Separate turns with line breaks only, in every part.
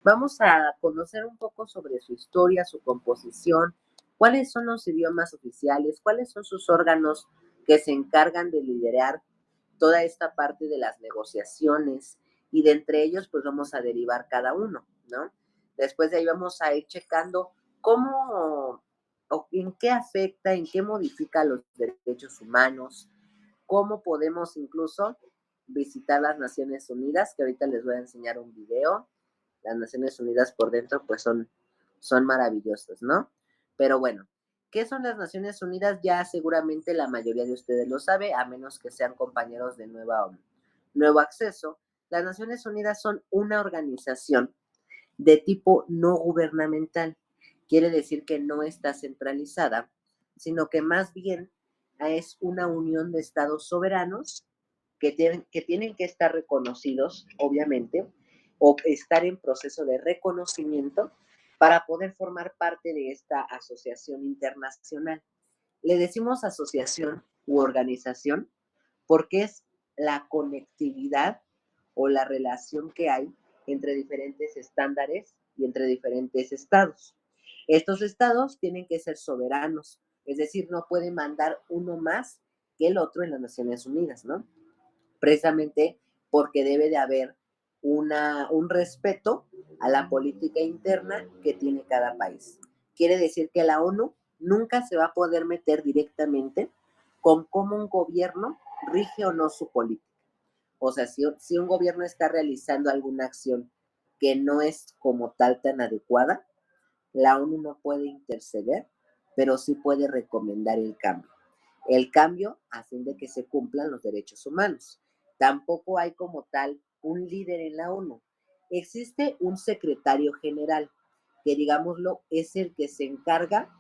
Vamos a conocer un poco sobre su historia, su composición, cuáles son los idiomas oficiales, cuáles son sus órganos que se encargan de liderar toda esta parte de las negociaciones y de entre ellos pues vamos a derivar cada uno, ¿no? Después de ahí vamos a ir checando cómo o en qué afecta, en qué modifica los derechos humanos, cómo podemos incluso visitar las Naciones Unidas, que ahorita les voy a enseñar un video. Las Naciones Unidas por dentro pues son maravillosas, ¿no? Pero bueno, ¿qué son las Naciones Unidas? Ya seguramente la mayoría de ustedes lo sabe, a menos que sean compañeros de nuevo acceso. Las Naciones Unidas son una organización de tipo no gubernamental. Quiere decir que no está centralizada, sino que más bien es una unión de estados soberanos que tienen que estar reconocidos, obviamente, o estar en proceso de reconocimiento para poder formar parte de esta asociación internacional. Le decimos asociación u organización porque es la conectividad o la relación que hay entre diferentes estándares y entre diferentes estados. Estos estados tienen que ser soberanos, es decir, no pueden mandar uno más que el otro en las Naciones Unidas, ¿no? Precisamente porque debe de haber un respeto a la política interna que tiene cada país. Quiere decir que la ONU nunca se va a poder meter directamente con cómo un gobierno rige o no su política. O sea, si un gobierno está realizando alguna acción que no es como tal tan adecuada, la ONU no puede interceder, pero sí puede recomendar el cambio. El cambio a fin de que se cumplan los derechos humanos. Tampoco hay como tal un líder en la ONU. Existe un secretario general, que digámoslo es el que se encarga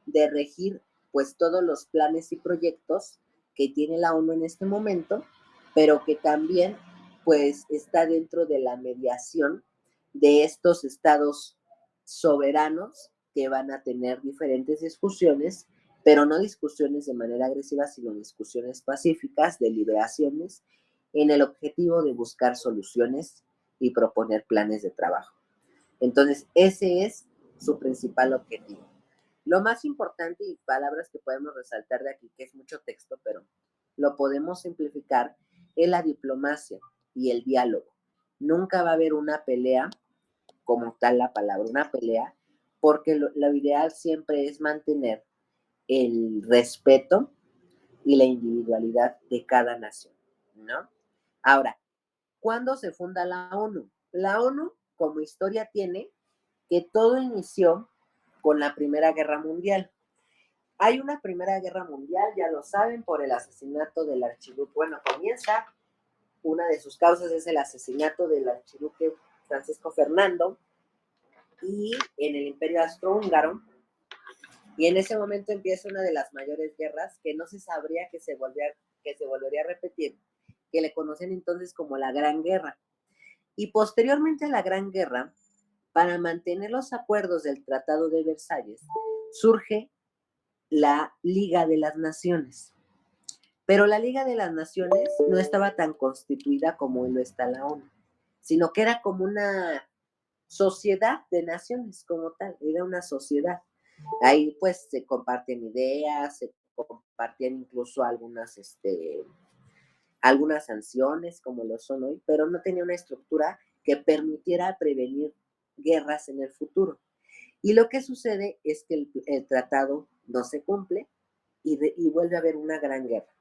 de regir pues todos los planes y proyectos que tiene la ONU en este momento, pero que también pues está dentro de la mediación de estos estados soberanos que van a tener diferentes discusiones, pero no discusiones de manera agresiva, sino discusiones pacíficas, deliberaciones, en el objetivo de buscar soluciones y proponer planes de trabajo. Entonces, ese es su principal objetivo. Lo más importante y palabras que podemos resaltar de aquí, que es mucho texto, pero lo podemos simplificar, es la diplomacia y el diálogo. Nunca va a haber una pelea, como tal la palabra, una pelea, porque lo ideal siempre es mantener el respeto y la individualidad de cada nación, ¿no? Ahora, ¿cuándo se funda la ONU? La ONU, como historia, tiene que todo inició con la Primera Guerra Mundial. Hay una Primera Guerra Mundial, ya lo saben, por el asesinato del archiduque. Bueno, comienza, una de sus causas es el asesinato del archiduque Francisco Fernando y en el Imperio Austrohúngaro. Y en ese momento empieza una de las mayores guerras que no se sabría que se volvería a repetir, que le conocen entonces como la Gran Guerra. Y posteriormente a la Gran Guerra, para mantener los acuerdos del Tratado de Versalles, surge la Liga de las Naciones. Pero la Liga de las Naciones no estaba tan constituida como lo está la ONU, sino que era como una sociedad de naciones como tal, era una sociedad. Ahí pues se comparten ideas, se compartían incluso algunas sanciones como lo son hoy, pero no tenía una estructura que permitiera prevenir guerras en el futuro. Y lo que sucede es que el tratado no se cumple y vuelve a haber una gran guerra,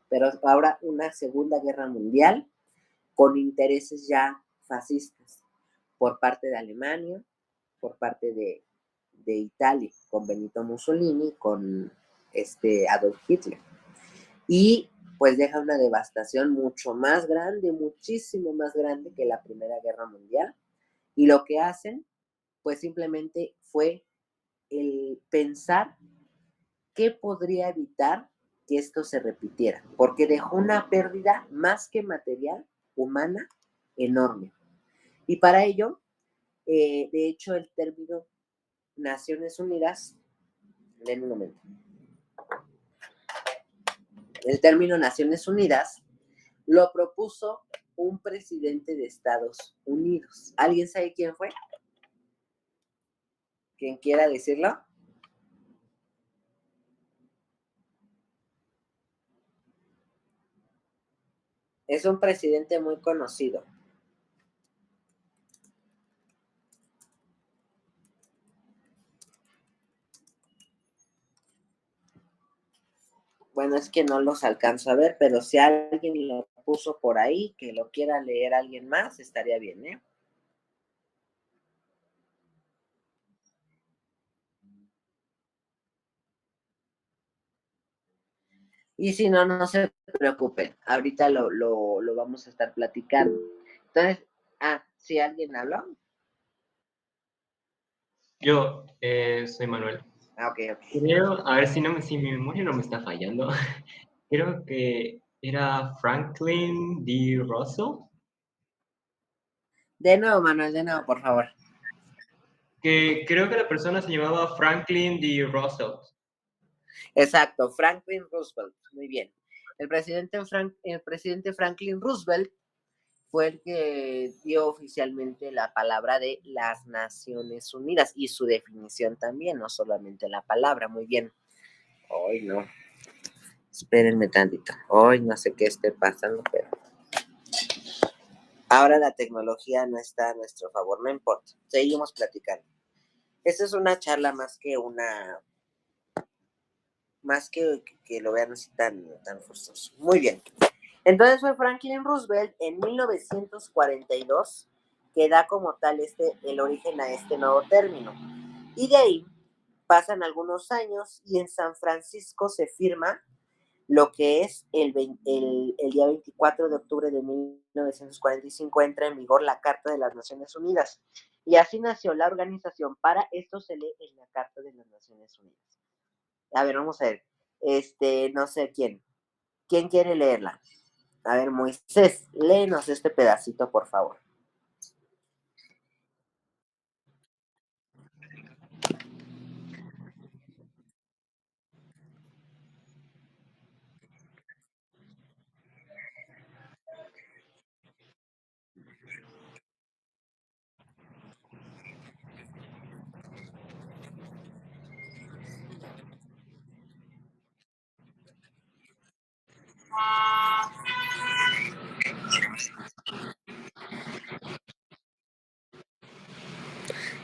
pero ahora una segunda guerra mundial con intereses ya fascistas por parte de Alemania, por parte de Italia, con Benito Mussolini, con Adolf Hitler. Y pues deja una devastación mucho más grande, muchísimo más grande que la Primera Guerra Mundial. Y lo que hacen, pues simplemente fue el pensar qué podría evitar que esto se repitiera, porque dejó una pérdida más que material, humana, enorme. Y para ello, de hecho, el término Naciones Unidas, en un momento, el término Naciones Unidas lo propuso un presidente de Estados Unidos. ¿Alguien sabe quién fue? ¿Quién quiera decirlo? Es un presidente muy conocido. Bueno, es que no los alcanzo a ver, pero si alguien lo puso por ahí, que lo quiera leer alguien más, estaría bien, ¿eh? Y si no, no se preocupen. Ahorita lo vamos a estar platicando. Entonces, si alguien habló.
Yo soy Manuel.
Ok, ok.
Creo, a ver si mi memoria no me está fallando. Creo que era Franklin D. Russell,
De nuevo, Manuel, de nuevo, por favor.
que creo que la persona se llamaba Franklin D. Russell.
Exacto, Franklin Roosevelt. Muy bien. El presidente Franklin Roosevelt fue el que dio oficialmente la palabra de las Naciones Unidas y su definición también, no solamente la palabra. Muy bien. Hoy no. Espérenme tantito. Hoy no sé qué esté pasando, pero ahora la tecnología no está a nuestro favor, no importa. Seguimos platicando. Esta es una charla más que lo vean así tan forzoso. Muy bien. Entonces fue Franklin Roosevelt en 1942 que da como tal el origen a este nuevo término. Y de ahí pasan algunos años y en San Francisco se firma lo que es el día 24 de octubre de 1945 entra en vigor la Carta de las Naciones Unidas. Y así nació la organización. Para esto se lee en la Carta de las Naciones Unidas. A ver, vamos a ver. No sé quién. ¿Quién quiere leerla? A ver, Moisés, léenos este pedacito, por favor.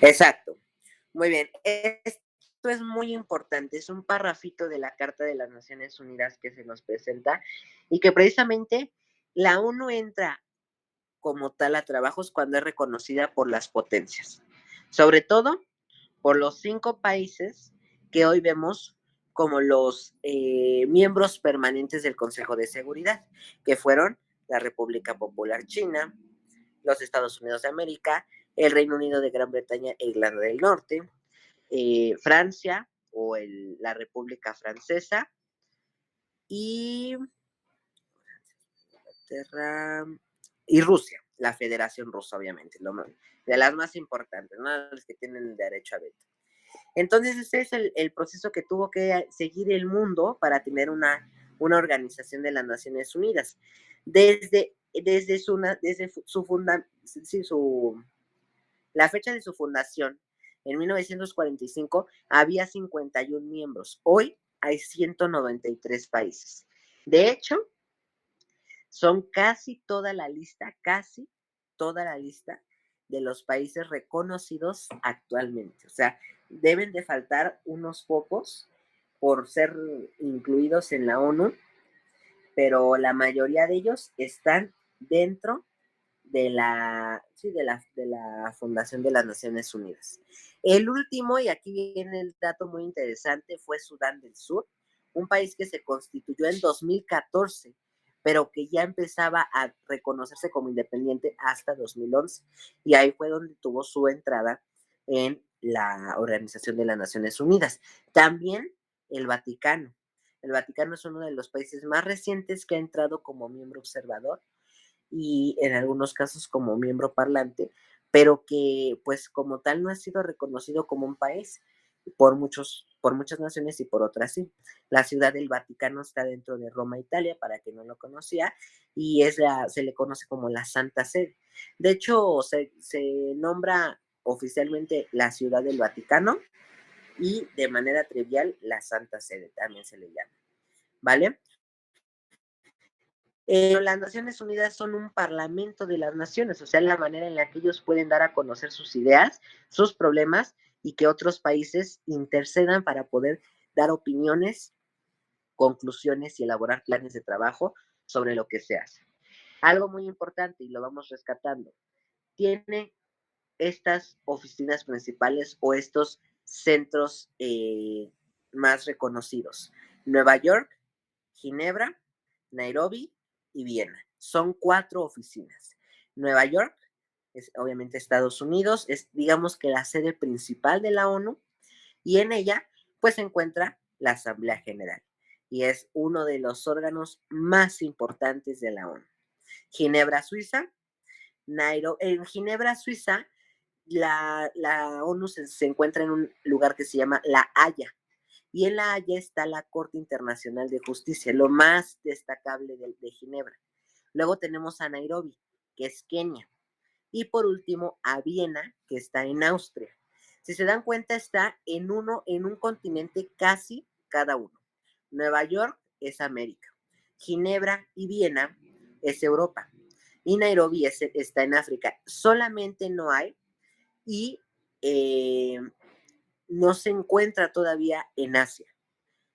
Exacto. Muy bien. Esto es muy importante. Es un parrafito de la Carta de las Naciones Unidas que se nos presenta y que precisamente la ONU entra como tal a trabajos cuando es reconocida por las potencias. Sobre todo por los 5 países que hoy vemos como los miembros permanentes del Consejo de Seguridad, que fueron la República Popular China, los Estados Unidos de América, el Reino Unido de Gran Bretaña e Irlanda del Norte, Francia o la República Francesa y, y Rusia, la Federación Rusa, obviamente, de las más importantes, ¿no? Las que tienen el derecho a veto. Entonces, ese es el proceso que tuvo que seguir el mundo para tener una organización de las Naciones Unidas. La fecha de su fundación, en 1945, había 51 miembros. Hoy hay 193 países. De hecho, son casi toda la lista de los países reconocidos actualmente. O sea, deben de faltar unos pocos por ser incluidos en la ONU, pero la mayoría de ellos están dentro de la Fundación de las Naciones Unidas. El último, y aquí viene el dato muy interesante, fue Sudán del Sur, un país que se constituyó en 2014, pero que ya empezaba a reconocerse como independiente hasta 2011, y ahí fue donde tuvo su entrada en la Organización de las Naciones Unidas. También el Vaticano. El Vaticano es uno de los países más recientes que ha entrado como miembro observador y en algunos casos como miembro parlante, pero que pues como tal no ha sido reconocido como un país por muchas naciones y por otras sí. La ciudad del Vaticano está dentro de Roma, Italia, para quien no lo conocía, y se le conoce como la Santa Sede. De hecho, se nombra oficialmente la Ciudad del Vaticano y de manera trivial la Santa Sede, también se le llama, ¿vale? Las Naciones Unidas son un parlamento de las naciones, o sea, la manera en la que ellos pueden dar a conocer sus ideas, sus problemas y que otros países intercedan para poder dar opiniones, conclusiones y elaborar planes de trabajo sobre lo que se hace. Algo muy importante y lo vamos rescatando, tiene estas oficinas principales o estos centros más reconocidos. Nueva York, Ginebra, Nairobi y Viena. Son 4 oficinas. Nueva York es obviamente Estados Unidos, es digamos que la sede principal de la ONU y en ella pues se encuentra la Asamblea General y es uno de los órganos más importantes de la ONU. Ginebra, Suiza. En Ginebra, Suiza, la ONU se encuentra en un lugar que se llama La Haya. Y en La Haya está la Corte Internacional de Justicia, lo más destacable de Ginebra. Luego tenemos a Nairobi, que es Kenia. Y por último, a Viena, que está en Austria. Si se dan cuenta, está en un continente casi cada uno. Nueva York es América. Ginebra y Viena es Europa. Y Nairobi está en África. Solamente no hay y no se encuentra todavía en Asia.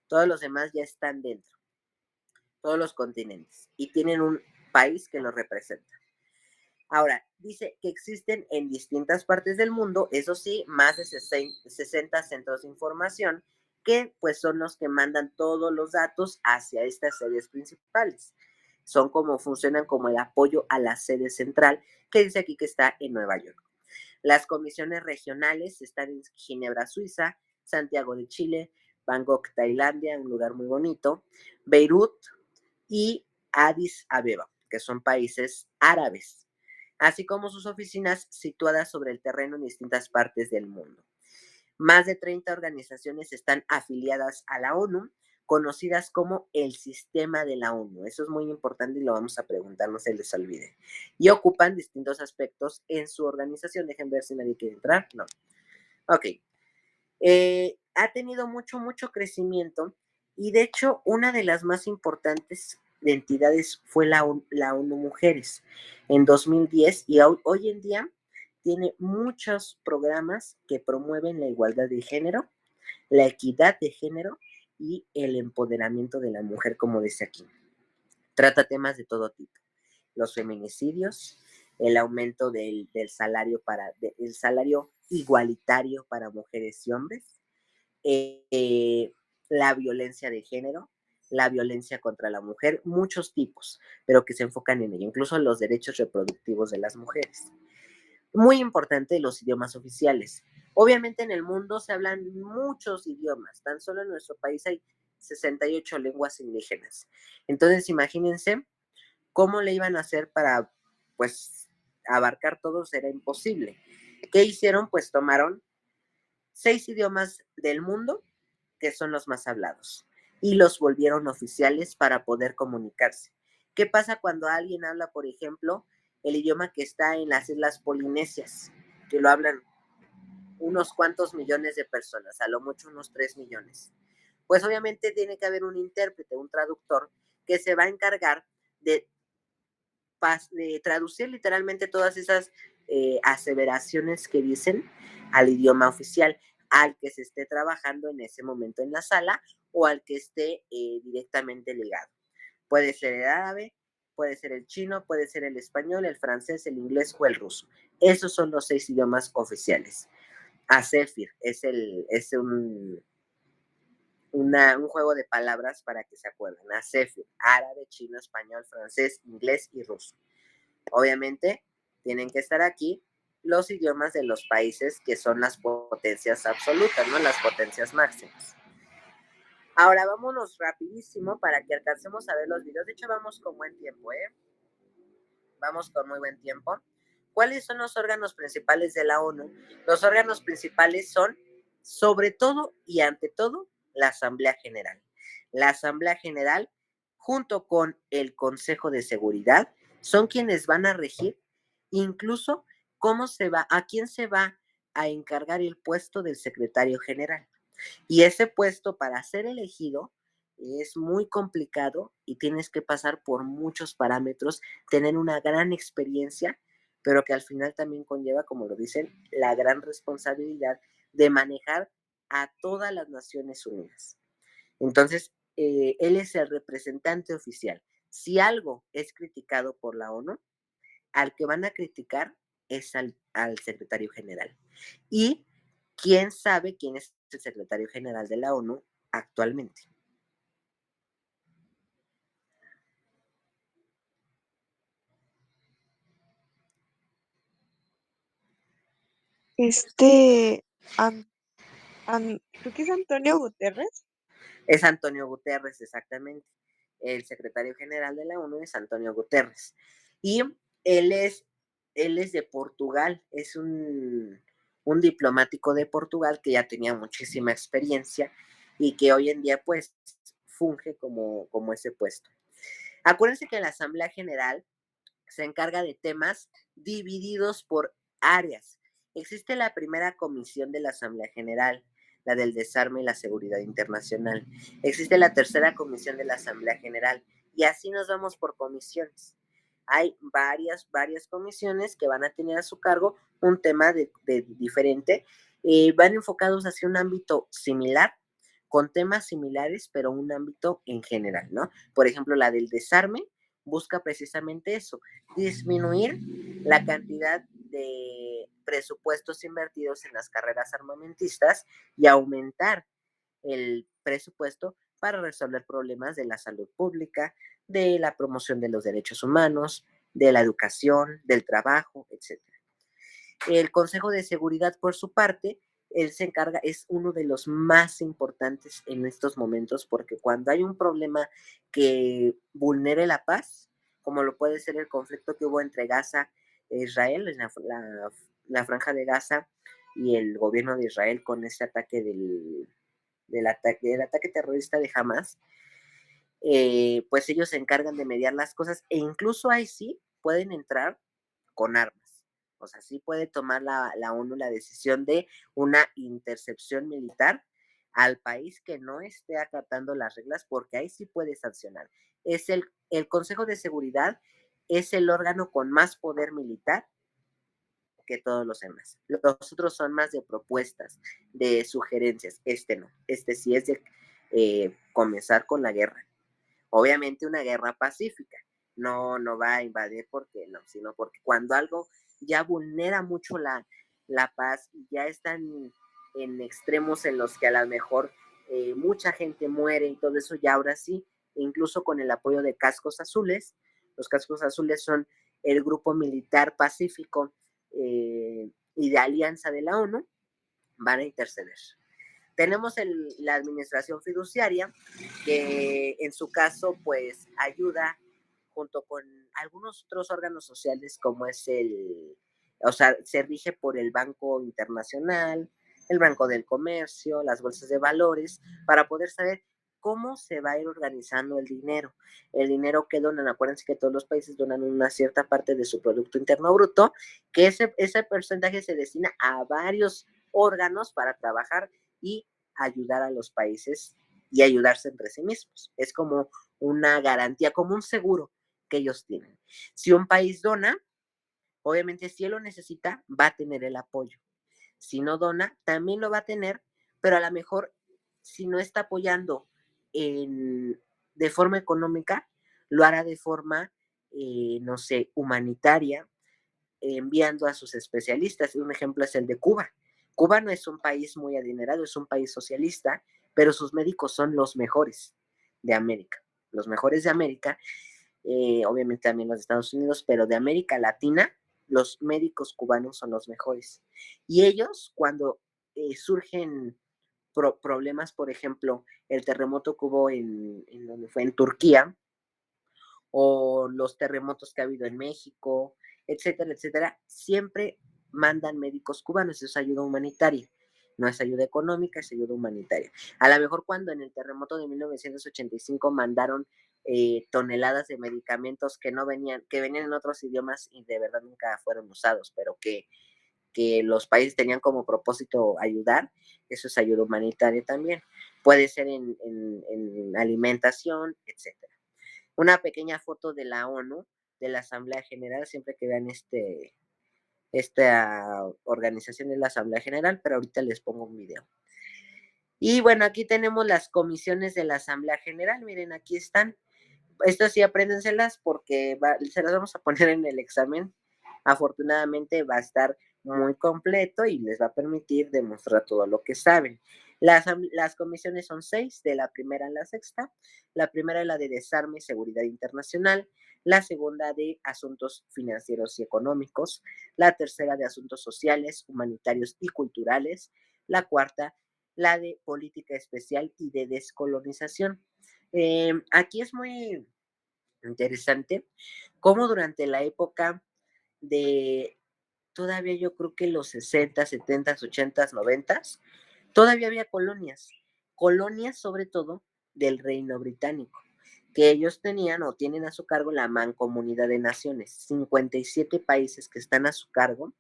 Todos los demás ya están dentro, todos los continentes, y tienen un país que los representa. Ahora, dice que existen en distintas partes del mundo, eso sí, más de 60 centros de información, que pues son los que mandan todos los datos hacia estas sedes principales. Son como, funcionan como el apoyo a la sede central, que dice aquí que está en Nueva York. Las comisiones regionales están en Ginebra, Suiza, Santiago de Chile, Bangkok, Tailandia, un lugar muy bonito, Beirut y Addis Abeba, que son países árabes, así como sus oficinas situadas sobre el terreno en distintas partes del mundo. Más de 30 organizaciones están afiliadas a la ONU, conocidas como el sistema de la ONU. Eso es muy importante y lo vamos a preguntar, no se les olvide. Y ocupan distintos aspectos en su organización. Dejen ver si nadie quiere entrar. No. Ok. Ha tenido mucho crecimiento y de hecho una de las más importantes entidades fue la ONU Mujeres en 2010 y hoy en día tiene muchos programas que promueven la igualdad de género, la equidad de género y el empoderamiento de la mujer, como dice aquí. Trata temas de todo tipo, los feminicidios, el aumento del salario el salario igualitario para mujeres y hombres, eh, la violencia de género, la violencia contra la mujer, muchos tipos, pero que se enfocan en ello, incluso los derechos reproductivos de las mujeres. Muy importante los idiomas oficiales. Obviamente en el mundo se hablan muchos idiomas, tan solo en nuestro país hay 68 lenguas indígenas. Entonces imagínense cómo le iban a hacer para, pues, abarcar todos, era imposible. ¿Qué hicieron? Pues tomaron 6 idiomas del mundo que son los más hablados, y los volvieron oficiales para poder comunicarse. ¿Qué pasa cuando alguien habla, por ejemplo, el idioma que está en las Islas Polinesias, que lo hablan unos cuantos millones de personas, a lo mucho unos 3 millones? Pues obviamente tiene que haber un intérprete, un traductor, que se va a encargar de, de traducir literalmente todas esas aseveraciones que dicen al idioma oficial, al que se esté trabajando en ese momento en la sala o al que esté directamente ligado. Puede ser el árabe, puede ser el chino, puede ser el español, el francés, el inglés o el ruso. Esos son los 6 idiomas oficiales. Asefir es un juego de palabras para que se acuerden. Asefir, árabe, chino, español, francés, inglés y ruso. Obviamente, tienen que estar aquí los idiomas de los países que son las potencias absolutas, ¿no? Las potencias máximas. Ahora vámonos rapidísimo para que alcancemos a ver los videos. De hecho, vamos con buen tiempo, ¿eh? Vamos con muy buen tiempo. ¿Cuáles son los órganos principales de la ONU? Los órganos principales son, sobre todo y ante todo, la Asamblea General. La Asamblea General, junto con el Consejo de Seguridad, son quienes van a regir incluso cómo se va, a quién se va a encargar el puesto del secretario general. Y ese puesto para ser elegido es muy complicado y tienes que pasar por muchos parámetros, tener una gran experiencia, pero que al final también conlleva, como lo dicen, la gran responsabilidad de manejar a todas las Naciones Unidas. Entonces, él es el representante oficial. Si algo es criticado por la ONU, al que van a criticar es al secretario general. Y quién sabe quién es el secretario general de la ONU actualmente.
Este, An- creo que es Antonio Guterres.
Es Antonio Guterres, exactamente. El secretario general de la ONU es Antonio Guterres. Y él es, él es de Portugal, es un diplomático de Portugal que ya tenía muchísima experiencia y que hoy en día pues funge como ese puesto. Acuérdense que la Asamblea General se encarga de temas divididos por áreas. Existe la primera comisión de la Asamblea General, la del desarme y la seguridad internacional. Existe la tercera comisión de la Asamblea General y así nos vamos por comisiones. Hay varias comisiones que van a tener a su cargo un tema de diferente. Van enfocados hacia un ámbito similar, con temas similares, pero un ámbito en general, ¿no? Por ejemplo, la del desarme busca precisamente eso, disminuir la cantidad de presupuestos invertidos en las carreras armamentistas y aumentar el presupuesto para resolver problemas de la salud pública, de la promoción de los derechos humanos, de la educación, del trabajo, etcétera. El Consejo de Seguridad, por su parte, él se encarga, es uno de los más importantes en estos momentos, porque cuando hay un problema que vulnere la paz, como lo puede ser el conflicto que hubo entre Gaza e Israel, en la franja de Gaza y el gobierno de Israel con este ataque del ataque terrorista de Hamas, pues ellos se encargan de mediar las cosas e incluso ahí sí pueden entrar con armas. O sea, sí puede tomar la ONU la decisión de una intercepción militar al país que no esté acatando las reglas, porque ahí sí puede sancionar. El Consejo de Seguridad es el órgano con más poder militar que todos los demás. Los otros son más de propuestas, de sugerencias. Este no. Este sí es de comenzar con la guerra. Obviamente una guerra pacífica. No va a invadir porque no, sino porque cuando algo ya vulnera mucho la paz y ya están en extremos en los que a lo mejor mucha gente muere y todo eso, ya ahora sí, incluso con el apoyo de cascos azules. Los cascos azules son el grupo militar pacífico y de alianza de la ONU, van a interceder. Tenemos la administración fiduciaria, que en su caso, pues ayuda junto con algunos otros órganos sociales, como es o sea, se rige por el Banco Internacional, el Banco del Comercio, las bolsas de valores, para poder saber cómo se va a ir organizando el dinero. El dinero que donan, acuérdense que todos los países donan una cierta parte de su Producto Interno Bruto, que ese porcentaje se destina a varios órganos para trabajar y ayudar a los países y ayudarse entre sí mismos. Es como una garantía, como un seguro que ellos tienen. Si un país dona, obviamente si él lo necesita, va a tener el apoyo. Si no dona, también lo va a tener, pero a lo mejor si no está apoyando de forma económica, lo hará de forma, no sé, humanitaria, enviando a sus especialistas. Un ejemplo es el de Cuba. Cuba no es un país muy adinerado, es un país socialista, pero sus médicos son los mejores de América. Los mejores de América, obviamente también los de Estados Unidos, pero de América Latina, los médicos cubanos son los mejores. Y ellos, cuando surgen problemas, por ejemplo, el terremoto que hubo en donde fue en Turquía, o los terremotos que ha habido en México, etcétera, etcétera, siempre mandan médicos cubanos, eso es ayuda humanitaria. No es ayuda económica, es ayuda humanitaria. A lo mejor cuando en el terremoto de 1985 mandaron toneladas de medicamentos que no venían, que venían en otros idiomas y de verdad nunca fueron usados, pero que los países tenían como propósito ayudar, eso es ayuda humanitaria también. Puede ser en alimentación, etcétera. Una pequeña foto de la ONU, de la Asamblea General, siempre que vean esta organización de la Asamblea General, pero ahorita les pongo un video. Y bueno, aquí tenemos las comisiones de la Asamblea General, miren, aquí están. Estas sí apréndenselas porque se las vamos a poner en el examen. Afortunadamente va a estar muy completo y les va a permitir demostrar todo lo que saben. Las comisiones son 6, de la primera a la sexta. La primera es la de desarme y seguridad internacional, la segunda de asuntos financieros y económicos, la tercera de asuntos sociales, humanitarios y culturales, la cuarta, la de política especial y de descolonización. Aquí es muy interesante cómo durante la época de todavía yo creo que los 60, 70, 80, 90, todavía había colonias sobre todo del Reino Británico, que ellos tenían o tienen a su cargo la Mancomunidad de Naciones, 57 países que están a su cargo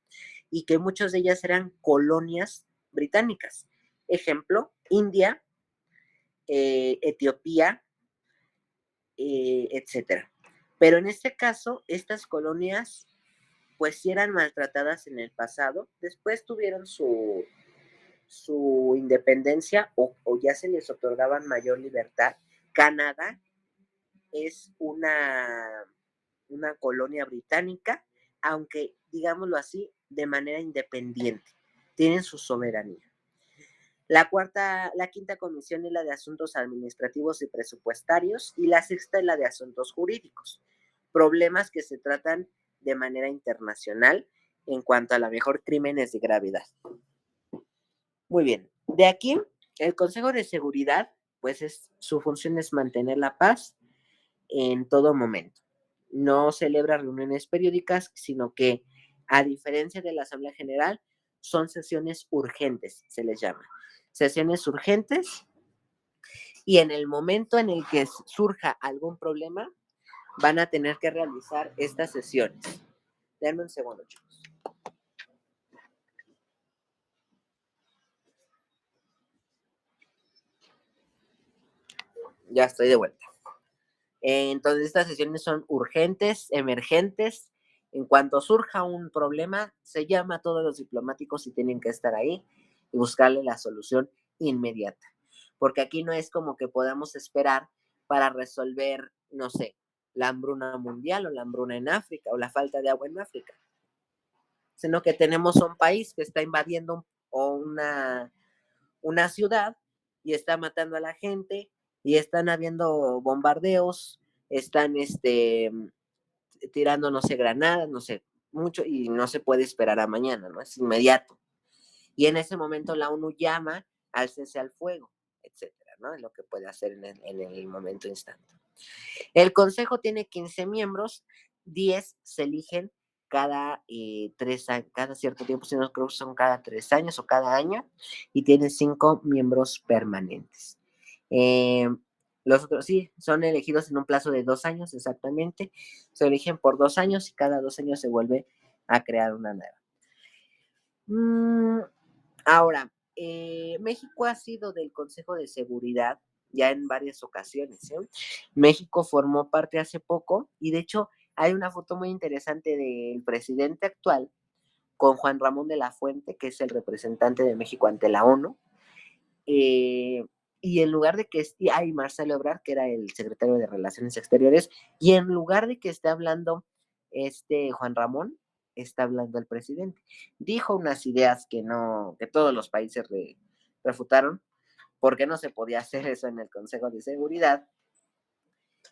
y que muchas de ellas eran colonias británicas. Ejemplo, India, Etiopía, etcétera. Pero en este caso, estas colonias, pues sí eran maltratadas en el pasado, después tuvieron su independencia o ya se les otorgaban mayor libertad. Canadá es una colonia británica, aunque, digámoslo así, de manera independiente. Tienen su soberanía. La quinta comisión es la de asuntos administrativos y presupuestarios y la sexta es la de asuntos jurídicos, problemas que se tratan de manera internacional en cuanto a la mejor crímenes de gravedad. Muy bien, de aquí el Consejo de Seguridad, pues su función es mantener la paz en todo momento. No celebra reuniones periódicas, sino que, a diferencia de la Asamblea General, son sesiones urgentes, se les llama. Sesiones urgentes y en el momento en el que surja algún problema, van a tener que realizar estas sesiones. Denme un segundo, chicos. Ya estoy de vuelta. Entonces, estas sesiones son urgentes, emergentes. En cuanto surja un problema, se llama a todos los diplomáticos y tienen que estar ahí y buscarle la solución inmediata. Porque aquí no es como que podamos esperar para resolver, no sé, la hambruna mundial o la hambruna en África o la falta de agua en África, sino que tenemos un país que está invadiendo una ciudad y está matando a la gente y están habiendo bombardeos, están tirando, no sé, granadas, no sé, mucho y no se puede esperar a mañana, ¿no? Es inmediato. Y en ese momento la ONU llama al cese al fuego, etcétera, ¿no? Es lo que puede hacer en el momento instante. El Consejo tiene 15 miembros, 10 se eligen cada cada cierto tiempo, si no creo que son cada 3 años o cada año, y tiene 5 miembros permanentes. Los otros sí, son elegidos en un plazo de 2 años exactamente, se eligen por 2 años y cada 2 años se vuelve a crear una nueva. Ahora, México ha sido del Consejo de Seguridad ya en varias ocasiones. México formó parte hace poco y de hecho hay una foto muy interesante del presidente actual con Juan Ramón de la Fuente, que es el representante de México ante la ONU. Y en lugar de que esté, Marcelo Ebrard, que era el secretario de Relaciones Exteriores, y en lugar de que esté hablando Juan Ramón, está hablando el presidente. Dijo unas ideas que todos los países refutaron, porque no se podía hacer eso en el Consejo de Seguridad.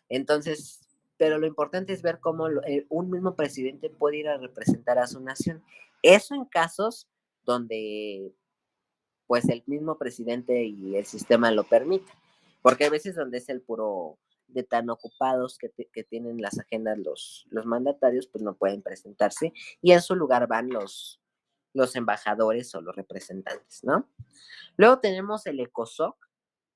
Entonces, pero lo importante es ver cómo un mismo presidente puede ir a representar a su nación. Eso en casos donde pues el mismo presidente y el sistema lo permite, porque hay veces donde es el puro de tan ocupados que tienen las agendas los mandatarios, pues no pueden presentarse y en su lugar van los embajadores o los representantes, ¿no? Luego tenemos el ECOSOC,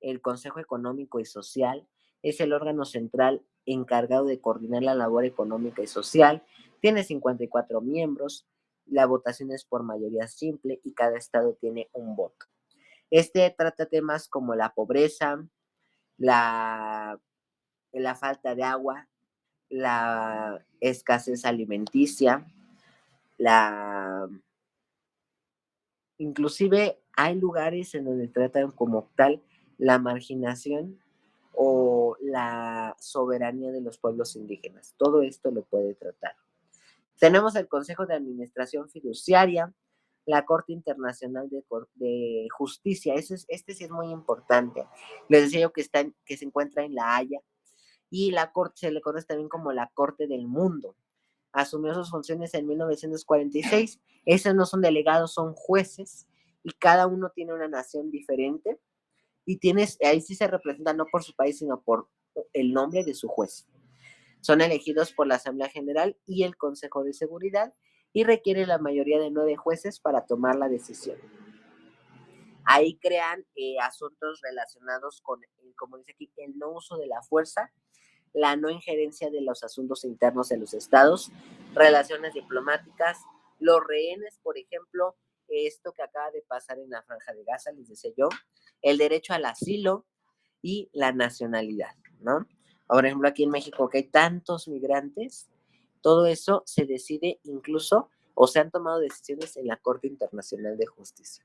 el Consejo Económico y Social, es el órgano central encargado de coordinar la labor económica y social, tiene 54 miembros, La votación es por mayoría simple y cada estado tiene un voto. Trata temas como la pobreza, la, la falta de agua, la escasez alimenticia, la inclusive hay lugares en donde tratan como tal la marginación o la soberanía de los pueblos indígenas. Todo esto lo puede tratar. Tenemos el Consejo de Administración Fiduciaria, la Corte Internacional de Justicia. Este sí es muy importante. Les decía yo que se encuentra en La Haya, y la Corte se le conoce también como la Corte del Mundo. Asumió sus funciones en 1946. Esos no son delegados, son jueces, y cada uno tiene una nación diferente, y ahí sí se representa no por su país, sino por el nombre de su juez. Son elegidos por la Asamblea General y el Consejo de Seguridad, y requiere la mayoría de 9 jueces para tomar la decisión. Ahí crean asuntos relacionados con, como dice aquí, el no uso de la fuerza, la no injerencia de los asuntos internos de los estados, relaciones diplomáticas, los rehenes, por ejemplo, esto que acaba de pasar en la Franja de Gaza, les decía yo, el derecho al asilo y la nacionalidad, ¿no? Por ejemplo, aquí en México, que hay tantos migrantes, todo eso se decide incluso, o se han tomado decisiones en la Corte Internacional de Justicia.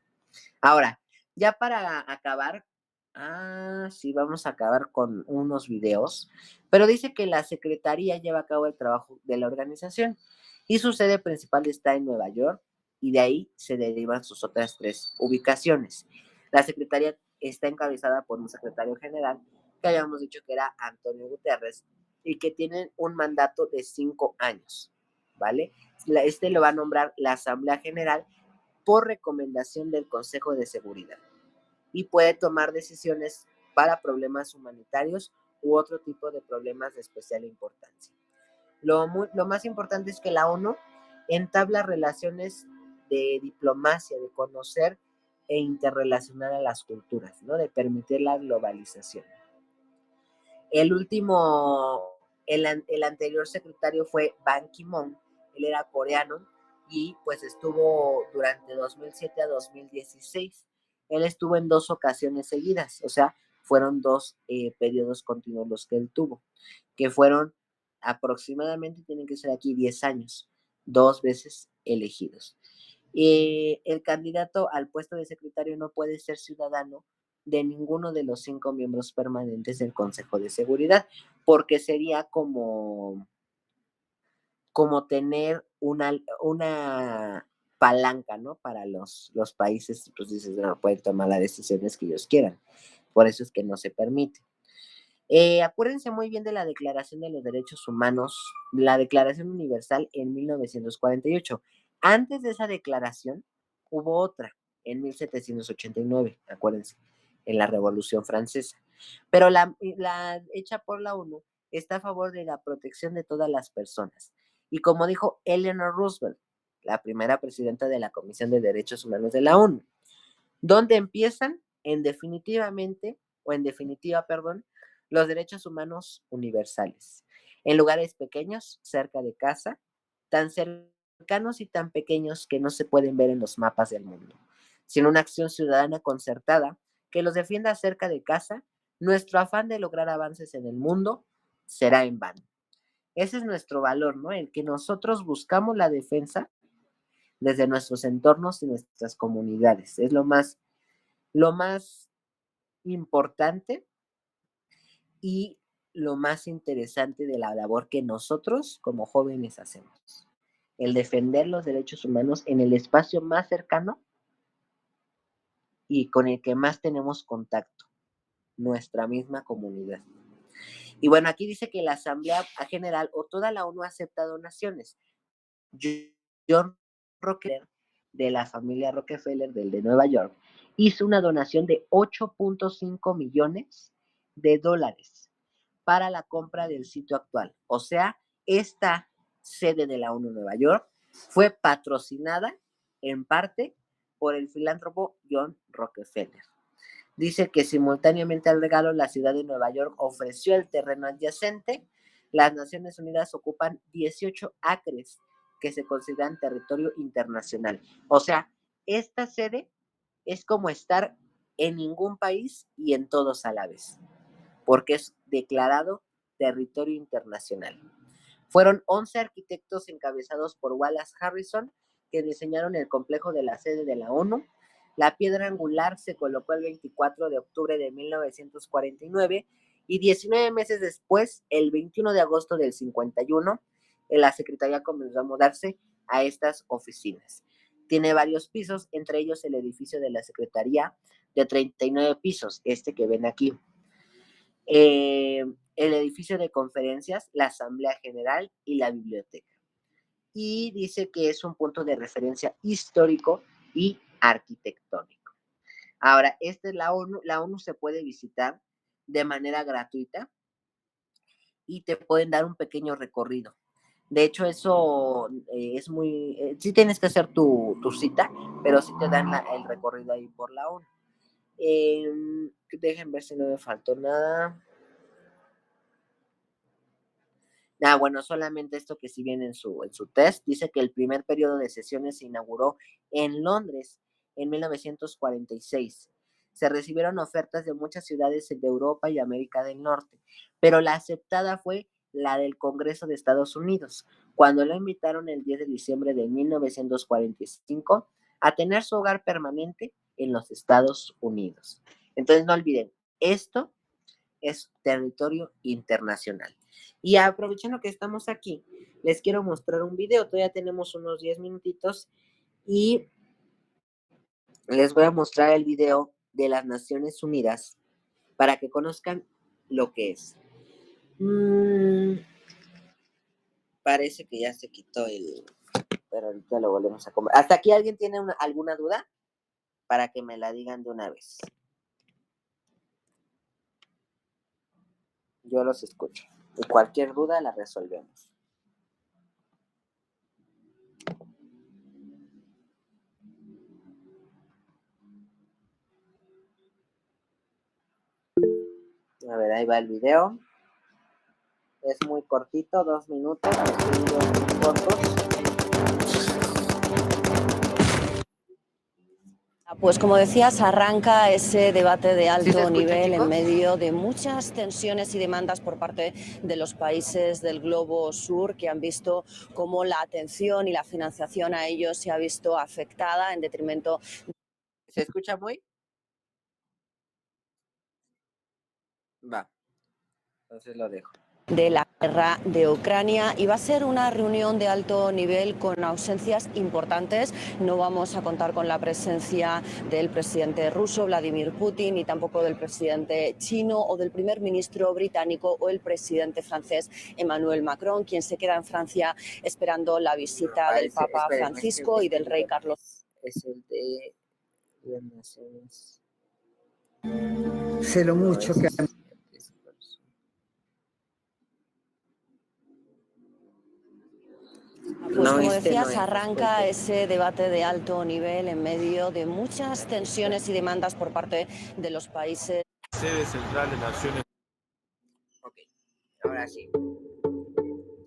Ahora, ya para acabar, sí, vamos a acabar con unos videos, pero dice que la Secretaría lleva a cabo el trabajo de la organización y su sede principal está en Nueva York, y de ahí se derivan sus otras 3 ubicaciones. La Secretaría está encabezada por un secretario general, que habíamos dicho que era Antonio Guterres, y que tienen un mandato de 5 años, ¿vale? Lo va a nombrar la Asamblea General por recomendación del Consejo de Seguridad, y puede tomar decisiones para problemas humanitarios u otro tipo de problemas de especial importancia. Lo más importante es que la ONU entabla relaciones de diplomacia, de conocer e interrelacionar a las culturas, ¿no? De permitir la globalización. El anterior secretario fue Ban Ki-moon. Él era coreano y pues estuvo durante 2007 a 2016. Él estuvo en 2 ocasiones seguidas, o sea, fueron 2 periodos continuos los que él tuvo, que fueron aproximadamente, tienen que ser aquí 10 años, 2 veces elegidos. El candidato al puesto de secretario no puede ser ciudadano de ninguno de los 5 miembros permanentes del Consejo de Seguridad, porque sería como tener una palanca, ¿no? Para los países, pues dices, no, pueden tomar las decisiones que ellos quieran. Por eso es que no se permite. Acuérdense muy bien de la Declaración de los Derechos Humanos, la Declaración Universal en 1948. Antes de esa declaración hubo otra en 1789, acuérdense, en la Revolución Francesa. Pero la hecha por la ONU está a favor de la protección de todas las personas. Y como dijo Eleanor Roosevelt, la primera presidenta de la Comisión de Derechos Humanos de la ONU, ¿dónde empiezan? En definitiva, los derechos humanos universales. En lugares pequeños, cerca de casa, tan cercanos y tan pequeños que no se pueden ver en los mapas del mundo. Sin una acción ciudadana concertada que los defienda cerca de casa, nuestro afán de lograr avances en el mundo será en vano. Ese es nuestro valor, ¿no? El que nosotros buscamos la defensa desde nuestros entornos y nuestras comunidades. Es lo más importante y lo más interesante de la labor que nosotros como jóvenes hacemos. El defender los derechos humanos en el espacio más cercano y con el que más tenemos contacto, nuestra misma comunidad. Y bueno, aquí dice que la Asamblea General o toda la ONU acepta donaciones. John Rockefeller, de la familia Rockefeller, del de Nueva York, hizo una donación de 8.5 millones de dólares para la compra del sitio actual. O sea, esta sede de la ONU en Nueva York fue patrocinada en parte por el filántropo John Rockefeller. Dice que simultáneamente al regalo, la ciudad de Nueva York ofreció el terreno adyacente. Las Naciones Unidas ocupan 18 acres que se consideran territorio internacional. O sea, esta sede es como estar en ningún país y en todos a la vez, porque es declarado territorio internacional. Fueron 11 arquitectos encabezados por Wallace Harrison que diseñaron el complejo de la sede de la ONU. La piedra angular se colocó el 24 de octubre de 1949 y 19 meses después, el 21 de agosto del 51, la Secretaría comenzó a mudarse a estas oficinas. Tiene varios pisos, entre ellos el edificio de la Secretaría de 39 pisos, este que ven aquí. El edificio de conferencias, la Asamblea General y la biblioteca. Y dice que es un punto de referencia histórico y arquitectónico. Ahora, esta es la ONU. La ONU se puede visitar de manera gratuita y te pueden dar un pequeño recorrido. De hecho, eso es muy... sí tienes que hacer tu cita, pero sí te dan el recorrido ahí por la ONU. Dejen ver si no me faltó nada. Bueno, solamente esto que sí viene en su test, dice que el primer periodo de sesiones se inauguró en Londres en 1946. Se recibieron ofertas de muchas ciudades de Europa y América del Norte, pero la aceptada fue la del Congreso de Estados Unidos, cuando lo invitaron el 10 de diciembre de 1945 a tener su hogar permanente en los Estados Unidos. Entonces no olviden, esto es territorio internacional. Y aprovechando que estamos aquí, les quiero mostrar un video. Todavía tenemos unos 10 minutitos y les voy a mostrar el video de las Naciones Unidas para que conozcan lo que es. Parece que ya se quitó pero ahorita lo volvemos a comer. ¿Hasta aquí alguien tiene alguna duda? Para que me la digan de una vez. Yo los escucho. Y cualquier duda la resolvemos. A ver, ahí va el video. Es muy cortito, 2 minutos. Los videos muy cortos.
Pues como decías, arranca ese debate de alto
escucha,
nivel
chicos?
en medio de muchas tensiones y demandas por parte de los países del globo sur que han visto cómo la atención y la financiación a ellos se ha visto afectada en detrimento.
¿Se escucha muy? Va. Entonces lo dejo.
De la guerra de Ucrania y va a ser una reunión de alto nivel con ausencias importantes. No vamos a contar con la presencia del presidente ruso Vladimir Putin ni tampoco del presidente chino o del primer ministro británico o el presidente francés Emmanuel Macron, quien se queda en Francia esperando la visita del Papa Francisco y del rey Carlos.
Es el de las Naciones.
Sé lo mucho que
Pues como decías, arranca ese debate de alto nivel en medio de muchas tensiones y demandas por parte de los países.
Sede central de Naciones.
Ok, ahora sí.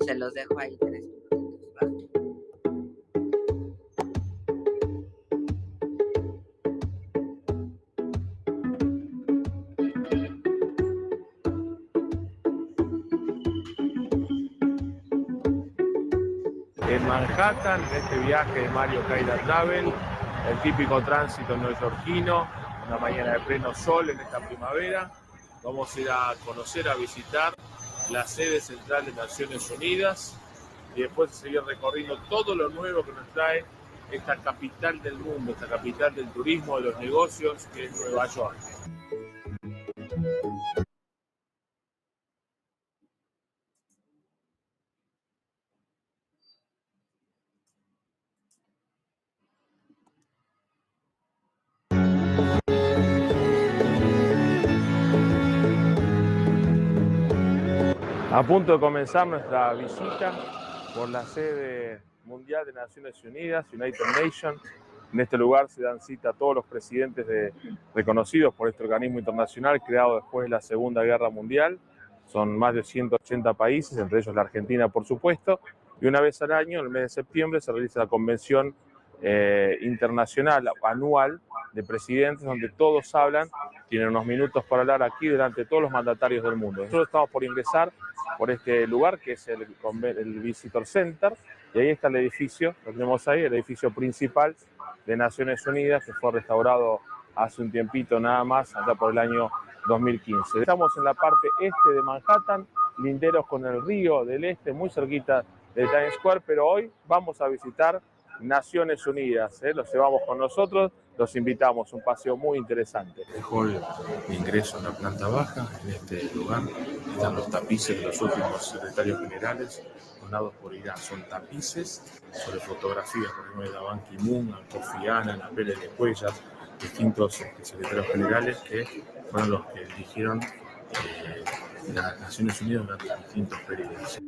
Se los dejo ahí 3 minutitos, ¿va?
En Manhattan, este viaje de Mario Caida Travel, el típico tránsito neoyorquino, una mañana de pleno sol en esta primavera. Vamos a ir a conocer, a visitar la sede central de Naciones Unidas y después seguir recorriendo todo lo nuevo que nos trae esta capital del mundo, esta capital del turismo, de los negocios, que es Nueva York. A punto de comenzar nuestra visita por la sede mundial de Naciones Unidas, United Nations. En este lugar se dan cita a todos los presidentes reconocidos por este organismo internacional creado después de la Segunda Guerra Mundial. Son más de 180 países, entre ellos la Argentina, por supuesto. Y una vez al año, en el mes de septiembre, se realiza la convención internacional anual de presidentes, donde todos hablan, tienen unos minutos para hablar aquí delante de todos los mandatarios del mundo. Nosotros estamos por ingresar por este lugar, que es el Visitor Center, y ahí está el edificio, lo tenemos ahí, el edificio principal de Naciones Unidas, que fue restaurado hace un tiempito nada más, allá por el año 2015. Estamos en la parte este de Manhattan, linderos con el río del Este, muy cerquita de Times Square, pero hoy vamos a visitar Naciones Unidas, los llevamos con nosotros, los invitamos, un paseo muy interesante.
El hall de ingreso en la planta baja, en este lugar están los tapices de los últimos secretarios generales donados por Irán. Son tapices sobre fotografías, por ejemplo, de Ban Ki-moon, Kofi Annan, Pérez de Cuellar, distintos secretarios generales que fueron los que dirigieron las Naciones Unidas durante distintos periodos.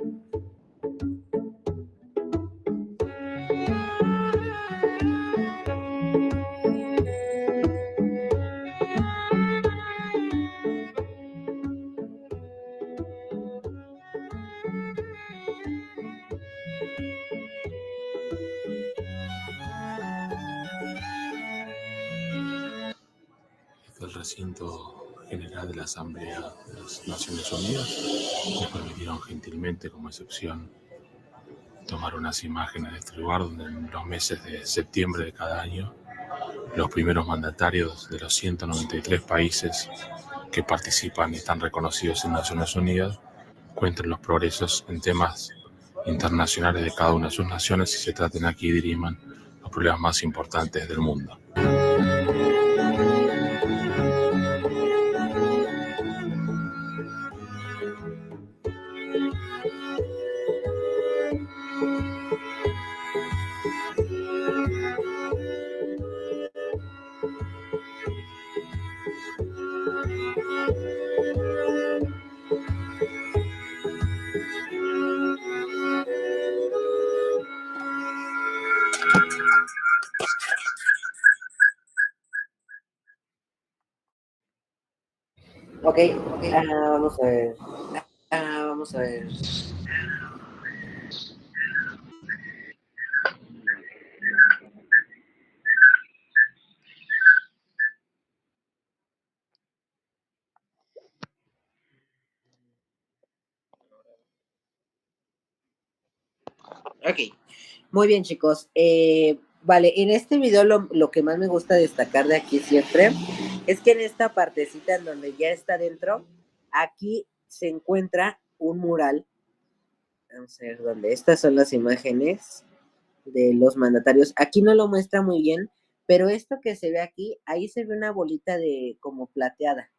El recinto general de la Asamblea de las Naciones Unidas. Nos permitieron gentilmente, como excepción, tomar unas imágenes de este lugar donde en los meses de septiembre de cada año los primeros mandatarios de los 193 países que participan y están reconocidos en Naciones Unidas cuentan los progresos en temas internacionales de cada una de sus naciones y se traten aquí y diriman los problemas más importantes del mundo.
Ok, vamos a ver. Vamos a ver. Ok, muy bien, chicos. Vale, en este video lo que más me gusta destacar de aquí siempre es que en esta partecita en donde ya está dentro, aquí se encuentra un mural. Vamos a ver dónde. Estas son las imágenes de los mandatarios. Aquí no lo muestra muy bien, pero esto que se ve aquí, ahí se ve una bolita de como plateada.